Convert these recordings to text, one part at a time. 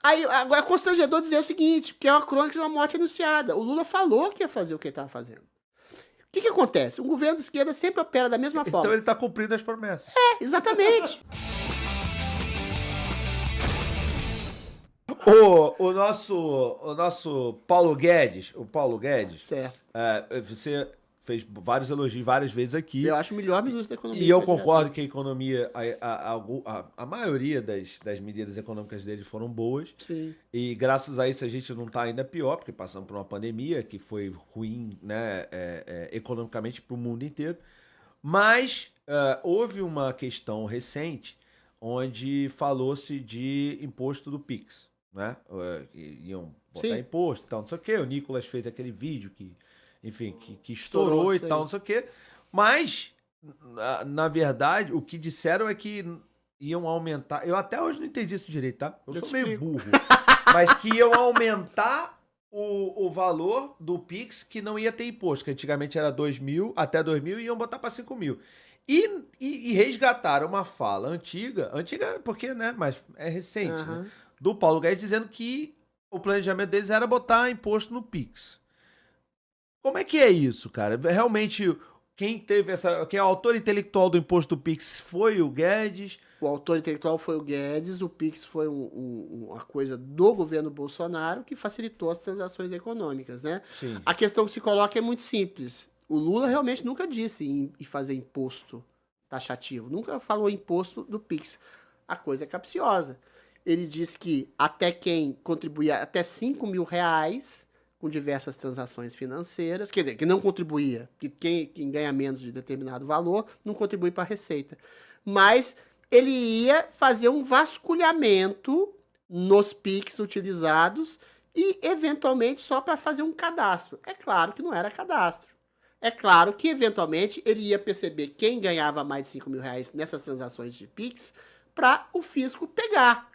Aí, agora, é constrangedor dizer o seguinte, que é uma crônica de uma morte anunciada. O Lula falou que ia fazer o que ele estava fazendo. O que acontece? Um governo de esquerda sempre opera da mesma forma. Então ele tá cumprindo as promessas. Exatamente. O nosso Paulo Guedes, Certo. você fez vários elogios várias vezes aqui. Eu acho o melhor ministro da economia. E eu concordo que a economia, a maioria das medidas econômicas dele foram boas. Sim. E graças a isso a gente não está ainda pior, porque passamos por uma pandemia que foi ruim, né, economicamente para o mundo inteiro. Mas houve uma questão recente onde falou-se de imposto do Pix, né? Iam botar imposto e tal, não sei o quê. O Nicolas fez aquele vídeo que, enfim, que estourou e tal, não sei o quê. Mas, na verdade, o que disseram é que iam aumentar... Eu até hoje não entendi isso direito, tá? Eu sou meio burro. Mas que iam aumentar o valor do Pix, que não ia ter imposto, que antigamente era 2 mil, até 2 mil, e iam botar para 5 mil. E resgataram uma fala antiga porque, né, mas é recente, né, do Paulo Guedes, dizendo que o planejamento deles era botar imposto no Pix. Como é que é isso, cara? Realmente, quem é o autor intelectual do imposto do Pix foi o Guedes? O autor intelectual foi o Guedes, o Pix foi uma coisa do governo Bolsonaro que facilitou as transações econômicas, né? Sim. A questão que se coloca é muito simples. O Lula realmente nunca disse em fazer imposto taxativo, nunca falou imposto do Pix. A coisa é capciosa. Ele disse que até quem contribuía até 5 mil reais com diversas transações financeiras, quer dizer, que não contribuía, que quem ganha menos de determinado valor não contribui para a Receita. Mas ele ia fazer um vasculhamento nos Pix utilizados e, eventualmente, só para fazer um cadastro. É claro que não era cadastro. É claro que, eventualmente, ele ia perceber quem ganhava mais de 5 mil reais nessas transações de Pix para o fisco pegar.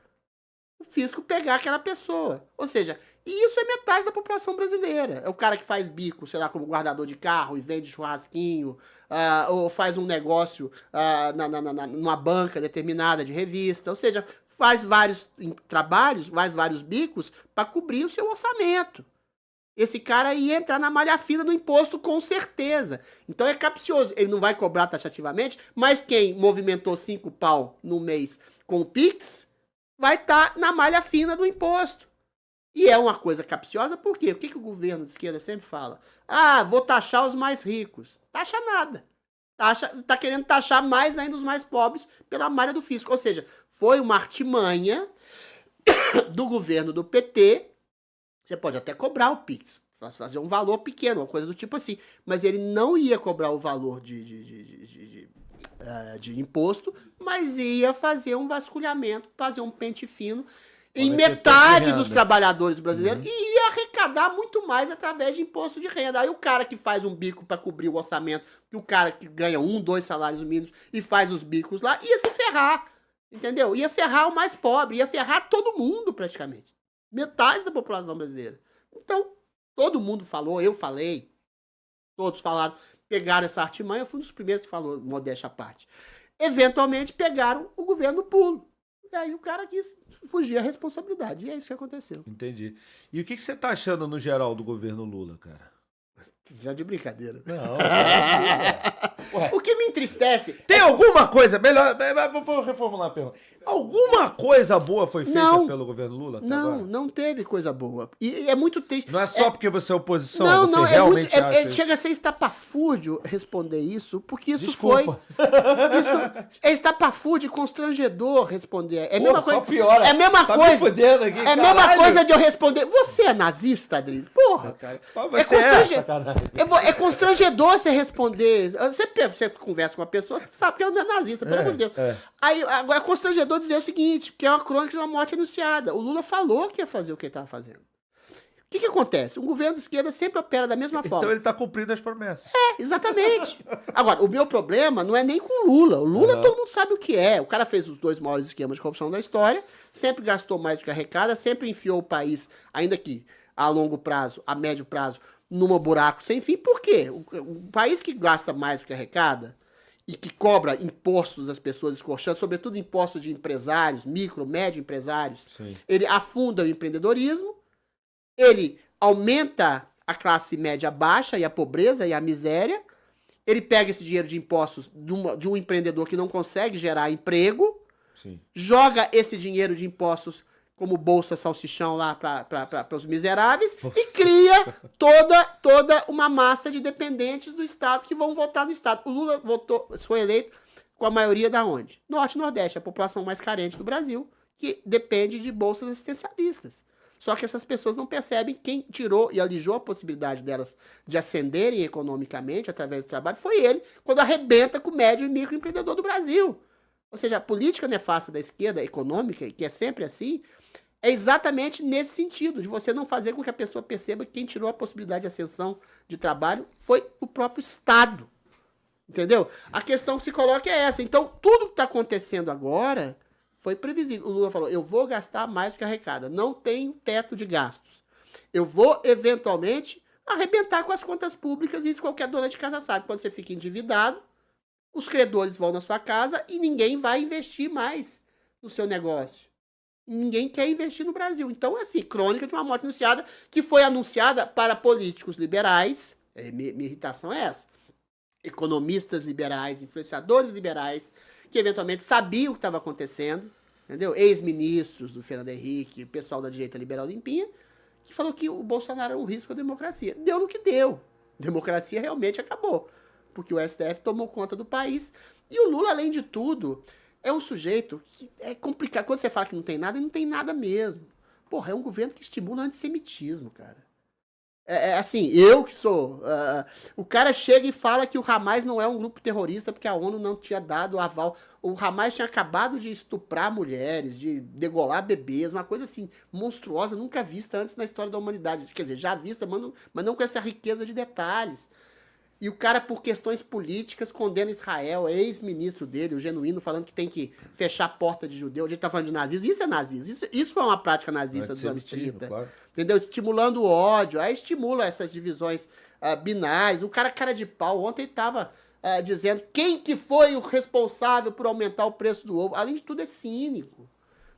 O fisco pegar aquela pessoa. Ou seja, isso é metade da população brasileira. É o cara que faz bico, sei lá, como guardador de carro e vende churrasquinho, ou faz um negócio numa banca determinada de revista. Ou seja, faz vários trabalhos, faz vários bicos para cobrir o seu orçamento. Esse cara ia entrar na malha fina do imposto com certeza. Então é capcioso. Ele não vai cobrar taxativamente, mas quem movimentou 5 pau no mês com o Pix vai estar na malha fina do imposto. E é uma coisa capciosa, por quê? O que o governo de esquerda sempre fala? Ah, vou taxar os mais ricos. Taxa nada. Tá querendo taxar mais ainda os mais pobres pela malha do fisco. Ou seja, foi uma artimanha do governo do PT. Você pode até cobrar o Pix, fazer um valor pequeno, uma coisa do tipo assim. Mas ele não ia cobrar o valor de imposto, mas ia fazer um vasculhamento, fazer um pente fino em metade dos trabalhadores brasileiros e ia arrecadar muito mais através de imposto de renda. Aí o cara que faz um bico para cobrir o orçamento, que o cara que ganha 1, 2 salários mínimos e faz os bicos lá, ia se ferrar, entendeu? Ia ferrar o mais pobre, ia ferrar todo mundo praticamente. Metade da população brasileira. Então, todo mundo falou, eu falei, todos falaram, pegaram essa artimanha, eu fui um dos primeiros que falou, modéstia à parte. Eventualmente pegaram o governo no pulo. E aí o cara quis fugir à responsabilidade. E é isso que aconteceu. Entendi. E o que você tá achando no geral do governo Lula, cara? Já de brincadeira. Não. O que me entristece... Tem alguma coisa... Melhor... Vou reformular a pergunta. Alguma coisa boa foi feita pelo governo Lula até agora? Não teve coisa boa. E é muito triste. Não é só porque você é oposição? Não, você realmente acha chega a ser estapafúrdio responder isso, porque isso Desculpa. é estapafúrdio e constrangedor responder. É a mesma coisa. Só piora. É a mesma tá coisa. Me fudendo aqui, é a mesma coisa de eu responder. Você é nazista, Adriles? Porra, cara. É constrangedor você responder. Você conversa com uma pessoa, você sabe que ela não é nazista, pelo amor de Deus. Aí, agora, é constrangedor dizer o seguinte, que é uma crônica de uma morte anunciada. O Lula falou que ia fazer o que ele estava fazendo. O que acontece? Um governo de esquerda sempre opera da mesma forma. Então ele está cumprindo as promessas. Exatamente. Agora, o meu problema não é nem com o Lula. O Lula todo mundo sabe o que é. O cara fez os 2 maiores esquemas de corrupção da história, sempre gastou mais do que arrecada, sempre enfiou o país, ainda que a longo prazo, a médio prazo, num buraco sem fim. Por quê? O país que gasta mais do que arrecada e que cobra impostos das pessoas escorchando, sobretudo impostos de empresários, micro, médio empresários, Sim. ele afunda o empreendedorismo, ele aumenta a classe média baixa e a pobreza e a miséria, ele pega esse dinheiro de impostos de um empreendedor que não consegue gerar emprego, Sim. joga esse dinheiro de impostos como bolsa salsichão lá para os miseráveis e cria toda uma massa de dependentes do Estado que vão votar no Estado. O Lula foi eleito com a maioria da onde? Norte e Nordeste, a população mais carente do Brasil, que depende de bolsas assistencialistas. Só que essas pessoas não percebem quem tirou e alijou a possibilidade delas de ascenderem economicamente através do trabalho foi ele, quando arrebenta com o médio e microempreendedor do Brasil. Ou seja, a política nefasta da esquerda econômica, que é sempre assim, é exatamente nesse sentido, de você não fazer com que a pessoa perceba que quem tirou a possibilidade de ascensão de trabalho foi o próprio Estado. Entendeu? A questão que se coloca é essa. Então, tudo que está acontecendo agora foi previsível. O Lula falou, eu vou gastar mais do que arrecada. Não tenho teto de gastos. Eu vou, eventualmente, arrebentar com as contas públicas, e isso qualquer dona de casa sabe. Quando você fica endividado, os credores vão na sua casa e ninguém vai investir mais no seu negócio. Ninguém quer investir no Brasil. Então, é assim, crônica de uma morte anunciada, que foi anunciada para políticos liberais. Minha irritação é essa. Economistas liberais, influenciadores liberais, que eventualmente sabiam o que estava acontecendo, entendeu? Ex-ministros do Fernando Henrique, pessoal da direita liberal limpinha, que falou que o Bolsonaro é um risco à democracia. Deu no que deu. Democracia realmente acabou. Porque o STF tomou conta do país. E o Lula, além de tudo, é um sujeito que é complicado. Quando você fala que não tem nada, ele não tem nada mesmo. Porra, é um governo que estimula o antissemitismo, cara. Assim, eu que sou... o cara chega e fala que o Hamas não é um grupo terrorista porque a ONU não tinha dado aval. O Hamas tinha acabado de estuprar mulheres, de degolar bebês, uma coisa assim, monstruosa, nunca vista antes na história da humanidade. Quer dizer, já vista, mas não com essa riqueza de detalhes. E o cara, por questões políticas, condena Israel, é ex-ministro dele, o Genuíno, falando que tem que fechar a porta de judeu. A gente tá falando de nazismo. Isso é nazismo. Isso foi uma prática nazista dos anos 30. Claro. Entendeu? Estimulando o ódio. Aí estimula essas divisões binárias. O cara de pau ontem tava dizendo quem que foi o responsável por aumentar o preço do ovo. Além de tudo, é cínico.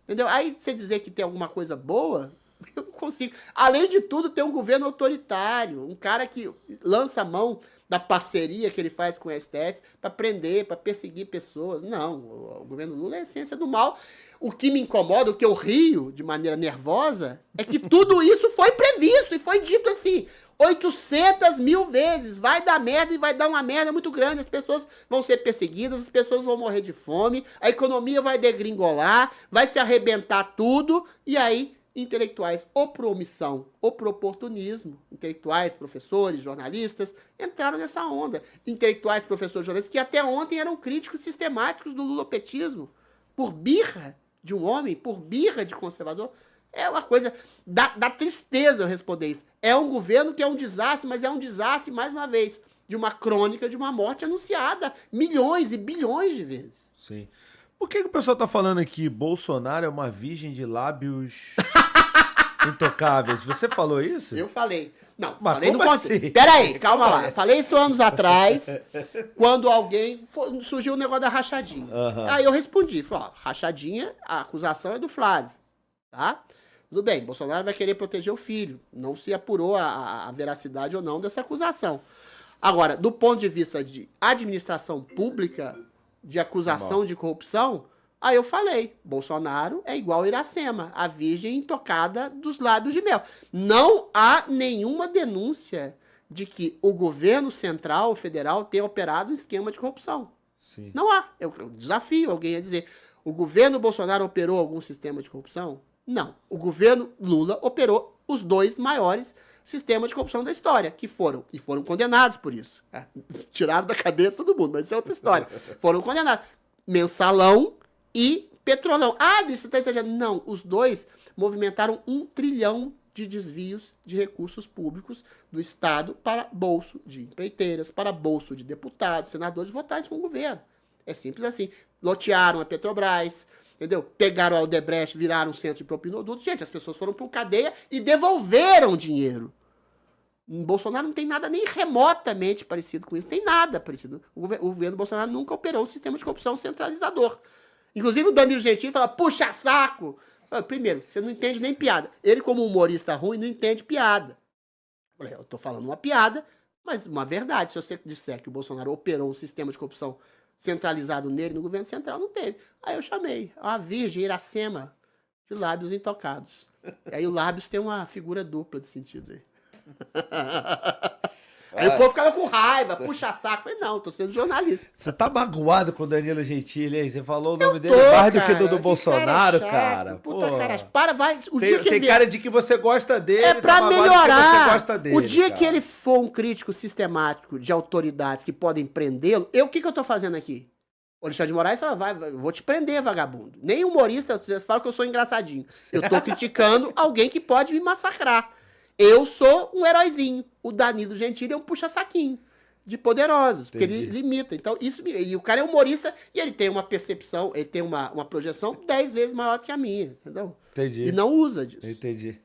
Entendeu? Aí você dizer que tem alguma coisa boa... Eu não consigo. Além de tudo, tem um governo autoritário. Um cara que lança a mão da parceria que ele faz com o STF para prender, para perseguir pessoas. Não, o governo Lula é a essência do mal. O que me incomoda, o que eu rio de maneira nervosa, é que tudo isso foi previsto e foi dito assim, 800 mil vezes. Vai dar merda e vai dar uma merda muito grande. As pessoas vão ser perseguidas, as pessoas vão morrer de fome, a economia vai degringolar, vai se arrebentar tudo, e aí... intelectuais, ou por omissão, ou por oportunismo, intelectuais, professores, jornalistas, entraram nessa onda. Intelectuais, professores, jornalistas, que até ontem eram críticos sistemáticos do lulopetismo, por birra de um homem, por birra de conservador. É uma coisa da tristeza eu responder isso. É um governo que é um desastre, mas é um desastre, mais uma vez, de uma crônica de uma morte anunciada milhões e bilhões de vezes. Sim. Por que o pessoal tá falando aqui Bolsonaro é uma virgem de lábios intocáveis? Você falou isso? Eu falei. Não, mas falei como no assim? Peraí, calma lá. Eu falei isso anos atrás, quando surgiu o negócio da rachadinha. Uhum. Aí eu respondi, falei, ó, rachadinha, a acusação é do Flávio, tá? Tudo bem, Bolsonaro vai querer proteger o filho. Não se apurou a veracidade ou não dessa acusação. Agora, do ponto de vista de administração pública, de acusação de corrupção, aí eu falei, Bolsonaro é igual Iracema, a virgem intocada dos lábios de mel. Não há nenhuma denúncia de que o governo central, federal, tenha operado um esquema de corrupção. Sim. Não há. Eu desafio alguém a dizer, o governo Bolsonaro operou algum sistema de corrupção? Não. O governo Lula operou os dois maiores sistemas de corrupção da história, que foram condenados por isso. Tiraram da cadeia todo mundo, mas isso é outra história. Foram condenados. Mensalão e Petrolão. Você está exagerando. Não, os dois movimentaram 1 trilhão de desvios de recursos públicos do Estado para bolso de empreiteiras, para bolso de deputados, senadores votarem com o governo. É simples assim. Lotearam a Petrobras, entendeu? Pegaram a Odebrecht, viraram um centro de propinoduto. Gente, as pessoas foram para cadeia e devolveram dinheiro. Em Bolsonaro não tem nada nem remotamente parecido com isso. Tem nada parecido. O governo Bolsonaro nunca operou um sistema de corrupção centralizador. Inclusive o Danilo Gentili fala, puxa saco. Primeiro, você não entende nem piada. Ele, como humorista ruim, não entende piada. Eu tô falando uma piada, mas uma verdade. Se você disser que o Bolsonaro operou um sistema de corrupção centralizado nele, no governo central, não teve. Aí eu chamei a Virgem Iracema de lábios intocados. E aí o lábios tem uma figura dupla de sentido aí. Aí o povo ficava com raiva, puxa saco. Eu falei, não, tô sendo jornalista. Você tá magoado com o Danilo Gentili aí? Você falou o nome dele mais do que do Bolsonaro, cara. Puta cara, para, vai. Tem cara de que você gosta dele. É pra melhorar. Você gosta dele, o dia que ele for um crítico sistemático de autoridades que podem prendê-lo, o que eu tô fazendo aqui? O Alexandre de Moraes fala, vai, vou te prender, vagabundo. Nem humorista, vocês falam que eu sou engraçadinho. Eu tô criticando alguém que pode me massacrar. Eu sou um heróizinho. O Danilo Gentili é um puxa-saquinho de poderosos, porque ele limita. Então, e o cara é humorista e ele tem uma percepção, ele tem uma projeção 10 vezes maior que a minha, entendeu? Entendi. E não usa disso. Entendi.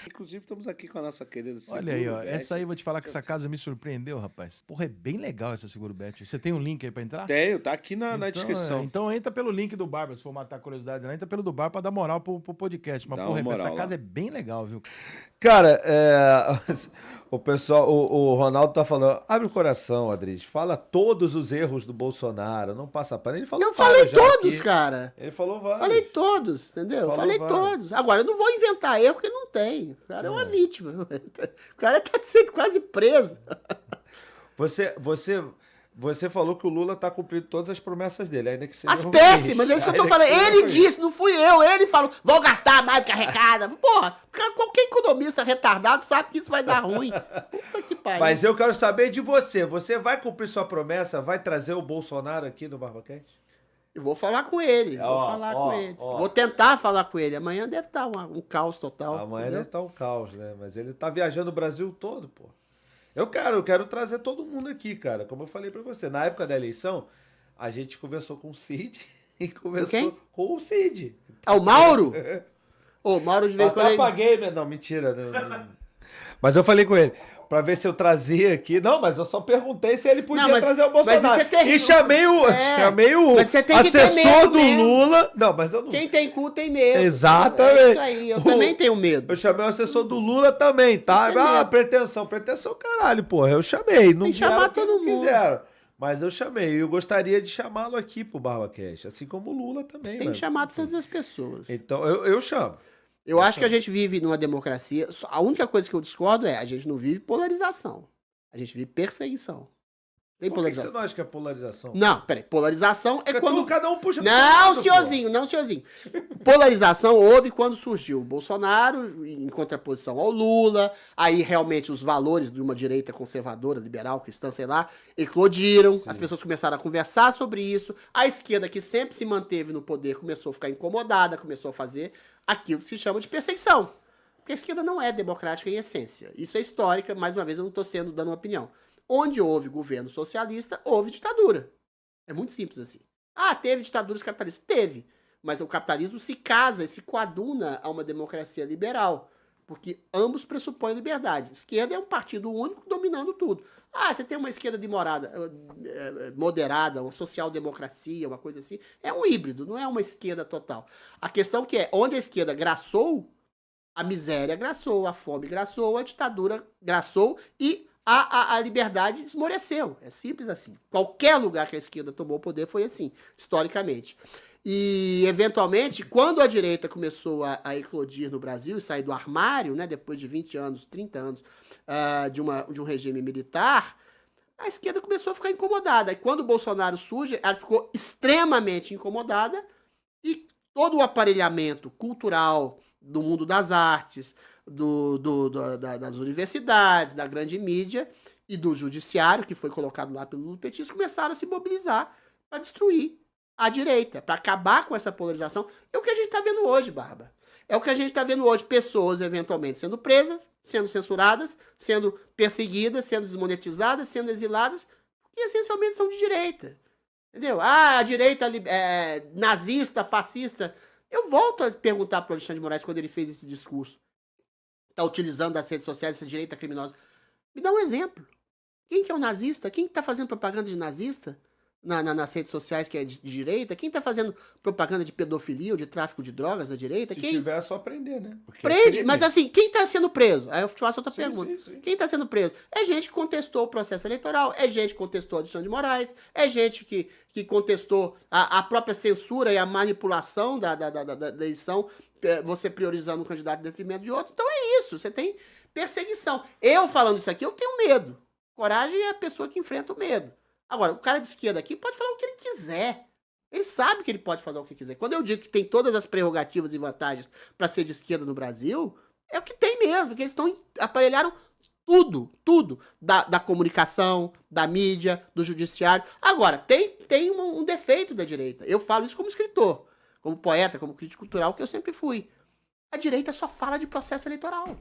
Inclusive, estamos aqui com a nossa querida Seguro Olha aí, ó. Bet. Essa aí, vou te falar que essa casa me surpreendeu, rapaz. Porra, é bem legal essa Seguro Bet. Você tem um link aí pra entrar? Tenho, tá aqui na descrição. Então entra pelo link do Barba, se for matar a curiosidade lá. Entra pelo do Barba pra dar moral pro podcast. Mas, porra, essa casa é bem legal, viu? Cara, o pessoal, o Ronaldo tá falando, abre o coração, Adriz, fala todos os erros do Bolsonaro, não passa pano. Ele falou Eu falei todos, aqui. Cara. Ele falou vários. Falei todos, entendeu? Falei todos. Agora, eu não vou inventar erro porque não tem. O cara é uma vítima. O cara tá sendo quase preso. Você falou que o Lula tá cumprindo todas as promessas dele, ainda que seja As péssimas, é isso que eu tô falando. Ele disse, não fui eu. Ele falou, vou gastar mais do que arrecada. Porra, qualquer economista retardado sabe que isso vai dar ruim. Puta que pariu. Mas eu quero saber de você. Você vai cumprir sua promessa? Vai trazer o Bolsonaro aqui no BarbaCast? Eu vou falar com ele. Vou tentar falar com ele. Amanhã deve estar um caos total. Amanhã deve estar um caos, né? Mas ele tá viajando o Brasil todo, pô. Eu quero trazer todo mundo aqui, cara. Como eu falei pra você, na época da eleição, a gente conversou com o Cid e conversou com o Cid. Ah, o Mauro? O Mauro de vez em quando. Eu apaguei, não, mentira. Não. Mas eu falei com ele, pra ver se eu trazia aqui. Não, mas eu só perguntei se ele podia trazer o Bolsonaro. Mas isso é terrível. E chamei o assessor do Lula. Não, mas eu não. Quem tem cu tem medo. Exatamente. É isso aí, eu também tenho medo. Eu chamei o assessor do Lula também, tá? Pretensão, caralho, porra. Eu chamei. Não tem que chamar todo mundo. Quiseram. Mas eu chamei. Eu gostaria de chamá-lo aqui pro BarbaCast, assim como o Lula também. Tem que chamar todas as pessoas. Então, eu chamo. Eu acho que a gente vive numa democracia. A única coisa que eu discordo é a gente não vive polarização. A gente vive perseguição. Tem polarização. Por que você não acha que é polarização? Não, peraí. Polarização é quando. Cada um puxa pro Não, lado, senhorzinho, não, senhorzinho. Polarização houve quando surgiu o Bolsonaro em contraposição ao Lula. Aí realmente os valores de uma direita conservadora, liberal, cristã, sei lá, eclodiram. Sim. As pessoas começaram a conversar sobre isso. A esquerda, que sempre se manteve no poder, começou a ficar incomodada, começou a fazer aquilo que se chama de perseguição. Porque a esquerda não é democrática em essência. Isso é histórica, mais uma vez eu não estou dando uma opinião. Onde houve governo socialista, houve ditadura. É muito simples assim. Ah, teve ditaduras capitalistas? Teve. Mas o capitalismo se casa e se coaduna a uma democracia liberal. Porque ambos pressupõem liberdade. Esquerda é um partido único dominando tudo. Ah, você tem uma esquerda moderada, uma social-democracia, uma coisa assim. É um híbrido, não é uma esquerda total. A questão que é, onde a esquerda graçou, a miséria graçou, a fome graçou, a ditadura graçou e a liberdade esmoreceu. É simples assim. Qualquer lugar que a esquerda tomou o poder foi assim, historicamente. E, eventualmente, quando a direita começou a eclodir no Brasil e sair do armário, né, depois de 20 anos, 30 anos de um regime militar, a esquerda começou a ficar incomodada. E quando o Bolsonaro surge, ela ficou extremamente incomodada e todo o aparelhamento cultural do mundo das artes, das universidades, da grande mídia e do judiciário, que foi colocado lá pelo Lula petista, começaram a se mobilizar para destruir a direita, para acabar com essa polarização. É o que a gente está vendo hoje, Barba. É o que a gente está vendo hoje, pessoas eventualmente sendo presas, sendo censuradas, sendo perseguidas, sendo desmonetizadas, sendo exiladas, que essencialmente são de direita. Entendeu? Ah, a direita nazista, fascista. Eu volto a perguntar para o Alexandre de Moraes quando ele fez esse discurso. está utilizando as redes sociais, essa direita criminosa. Me dá um exemplo. Quem que é um nazista? Quem está fazendo propaganda de nazista nas redes sociais que é de direita? Quem está fazendo propaganda de pedofilia ou de tráfico de drogas da direita? Se quem tiver, é só prender, né? Porque prende, mas assim, quem está sendo preso? Aí eu te faço outra Sim, pergunta. sim. Quem está sendo preso? É gente que contestou o processo eleitoral, é gente que contestou a Alexandre de Moraes, é gente que contestou a própria censura e a manipulação da eleição, você priorizando um candidato em detrimento de outro. Então é isso, você tem perseguição. Eu falando isso aqui, eu tenho medo. Coragem é a pessoa que enfrenta o medo. Agora, o cara de esquerda aqui pode falar o que ele quiser. Ele sabe que ele pode fazer o que quiser. Quando eu digo que tem todas as prerrogativas e vantagens para ser de esquerda no Brasil, é o que tem mesmo, porque eles aparelharam tudo da comunicação, da mídia, do judiciário. Agora, tem um defeito da direita. Eu falo isso como escritor, como poeta, como crítico cultural, que eu sempre fui. A direita só fala de processo eleitoral.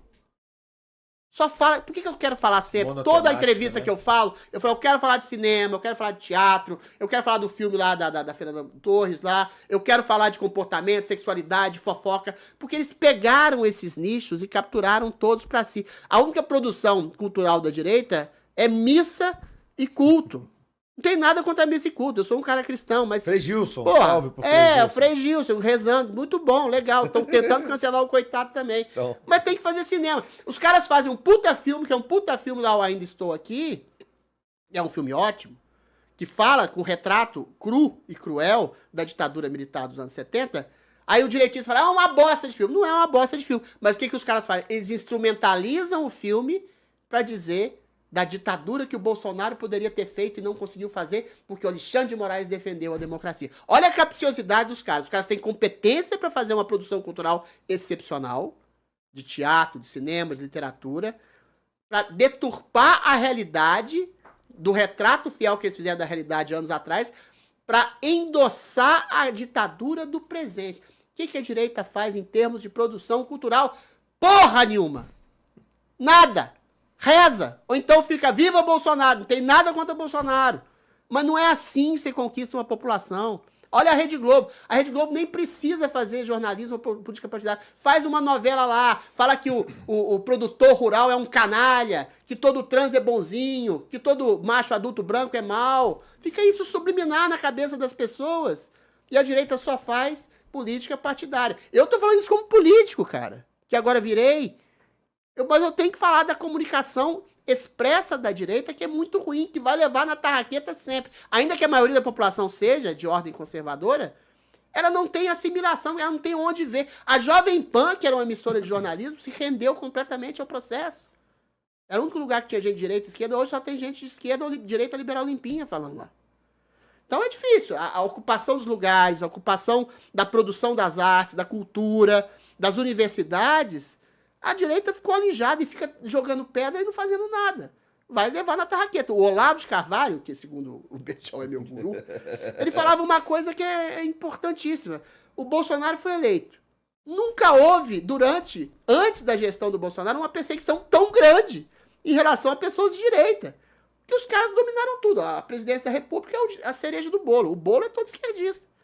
Só fala. Por que eu quero falar sempre? Toda a entrevista, né, que eu falo, eu quero falar de cinema, eu quero falar de teatro, eu quero falar do filme lá da Fernanda Torres lá, eu quero falar de comportamento, sexualidade, fofoca, porque eles pegaram esses nichos e capturaram todos pra si. A única produção cultural da direita é missa e culto. Não tem nada contra missa e culto, eu sou um cara cristão, mas... Frei Gilson, salve pro Frei Gilson. O Frei Gilson, rezando, muito bom, legal. Estão tentando cancelar o coitado também. Então. Mas tem que fazer cinema. Os caras fazem um puta filme, que é um puta filme lá, Eu Ainda Estou Aqui, é um filme ótimo, que fala com retrato cru e cruel da ditadura militar dos anos 70, aí o direitista fala, é uma bosta de filme. Não é uma bosta de filme. Mas o que os caras fazem? Eles instrumentalizam o filme pra dizer... da ditadura que o Bolsonaro poderia ter feito e não conseguiu fazer, porque o Alexandre de Moraes defendeu a democracia. Olha a capciosidade dos caras. Os caras têm competência para fazer uma produção cultural excepcional, de teatro, de cinema, de literatura, para deturpar a realidade, do retrato fiel que eles fizeram da realidade anos atrás, para endossar a ditadura do presente. O que a direita faz em termos de produção cultural? Porra nenhuma! Nada! Reza, ou então fica viva Bolsonaro, não tem nada contra Bolsonaro. Mas não é assim que você conquista uma população. Olha a Rede Globo. A Rede Globo nem precisa fazer jornalismo ou política partidária. Faz uma novela lá, fala que o produtor rural é um canalha, que todo trans é bonzinho, que todo macho adulto branco é mau. Fica isso subliminar na cabeça das pessoas. E a direita só faz política partidária. Eu tô falando isso como político, cara, que agora virei... Mas eu tenho que falar da comunicação expressa da direita, que é muito ruim, que vai levar na tarraqueta sempre. Ainda que a maioria da população seja de ordem conservadora, ela não tem assimilação, ela não tem onde ver. A Jovem Pan, que era uma emissora de jornalismo, se rendeu completamente ao processo. Era o único lugar que tinha gente de direita e esquerda, hoje só tem gente de esquerda ou direita liberal limpinha falando lá. Então é difícil. A ocupação dos lugares, a ocupação da produção das artes, da cultura, das universidades... A direita ficou alijada e fica jogando pedra e não fazendo nada. Vai levar na tarraqueta. O Olavo de Carvalho, que segundo o Bechão é meu guru, ele falava uma coisa que é importantíssima. O Bolsonaro foi eleito. Nunca houve, antes da gestão do Bolsonaro, uma perseguição tão grande em relação a pessoas de direita. Que os caras dominaram tudo. A presidência da República é a cereja do bolo. O bolo é todo esquerdista.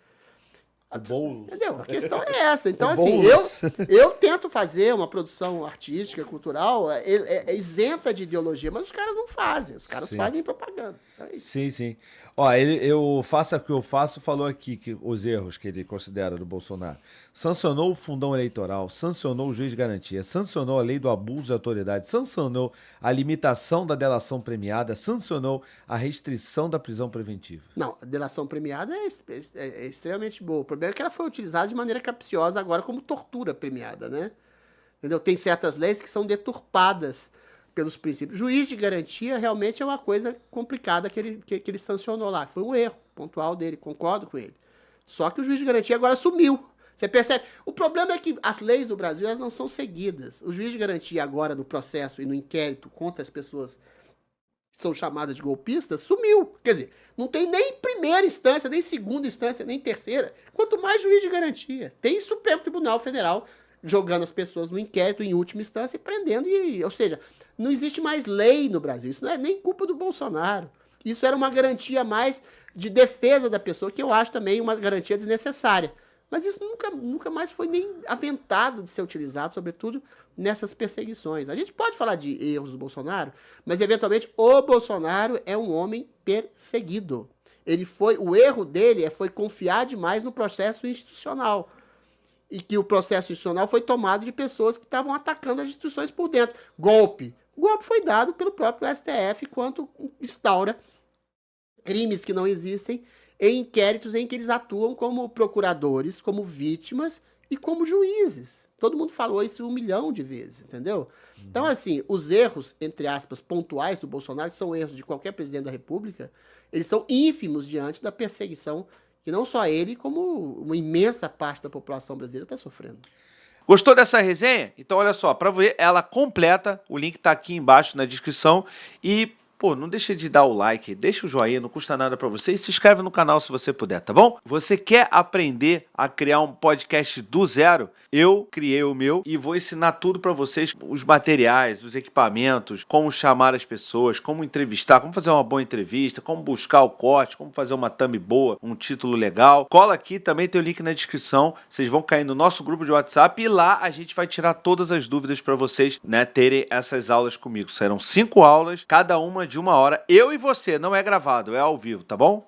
Entendeu? A questão é essa. Então, assim, eu tento fazer uma produção artística, cultural, isenta de ideologia, mas os caras não fazem. Os caras fazem propaganda. É isso. Sim. Ó, eu faço o que eu faço, falou aqui que os erros que ele considera do Bolsonaro. Sancionou o fundão eleitoral, sancionou o juiz de garantia, sancionou a lei do abuso de autoridade, sancionou a limitação da delação premiada, sancionou a restrição da prisão preventiva. Não, a delação premiada é extremamente boa. O problema é que ela foi utilizada de maneira capciosa agora como tortura premiada, né? Entendeu? Tem certas leis que são deturpadas pelos princípios. Juiz de garantia realmente é uma coisa complicada que ele sancionou lá. Foi um erro pontual dele, concordo com ele. Só que o juiz de garantia agora sumiu. Você percebe? O problema é que as leis do Brasil elas não são seguidas. O juiz de garantia agora no processo e no inquérito contra as pessoas que são chamadas de golpistas, sumiu. Quer dizer, não tem nem primeira instância, nem segunda instância, nem terceira. Quanto mais juiz de garantia. Tem Supremo Tribunal Federal jogando as pessoas no inquérito em última instância e prendendo. Ou seja, não existe mais lei no Brasil. Isso não é nem culpa do Bolsonaro. Isso era uma garantia mais de defesa da pessoa, que eu acho também uma garantia desnecessária. Mas isso nunca mais foi nem aventado de ser utilizado, sobretudo nessas perseguições. A gente pode falar de erros do Bolsonaro, mas eventualmente o Bolsonaro é um homem perseguido. O erro dele foi confiar demais no processo institucional. E que o processo institucional foi tomado de pessoas que estavam atacando as instituições por dentro. Golpe. O golpe foi dado pelo próprio STF quando instaura crimes que não existem em inquéritos em que eles atuam como procuradores, como vítimas e como juízes. Todo mundo falou isso 1 milhão de vezes, entendeu? Então, assim, os erros, entre aspas, pontuais do Bolsonaro, que são erros de qualquer presidente da República, eles são ínfimos diante da perseguição que não só ele, como uma imensa parte da população brasileira está sofrendo. Gostou dessa resenha? Então olha só, para ver ela completa, o link tá aqui embaixo na descrição e, pô, não deixa de dar o like, deixa o joinha, não custa nada para você e se inscreve no canal se você puder, tá bom? Você quer aprender a criar um podcast do zero? Eu criei o meu e vou ensinar tudo para vocês, os materiais, os equipamentos, como chamar as pessoas, como entrevistar, como fazer uma boa entrevista, como buscar o corte, como fazer uma thumb boa, um título legal. Cola aqui, também tem o link na descrição, vocês vão cair no nosso grupo de WhatsApp e lá a gente vai tirar todas as dúvidas para vocês, né, terem essas aulas comigo. Serão 5 aulas, cada uma de 1 hora, eu e você, não é gravado, é ao vivo, tá bom?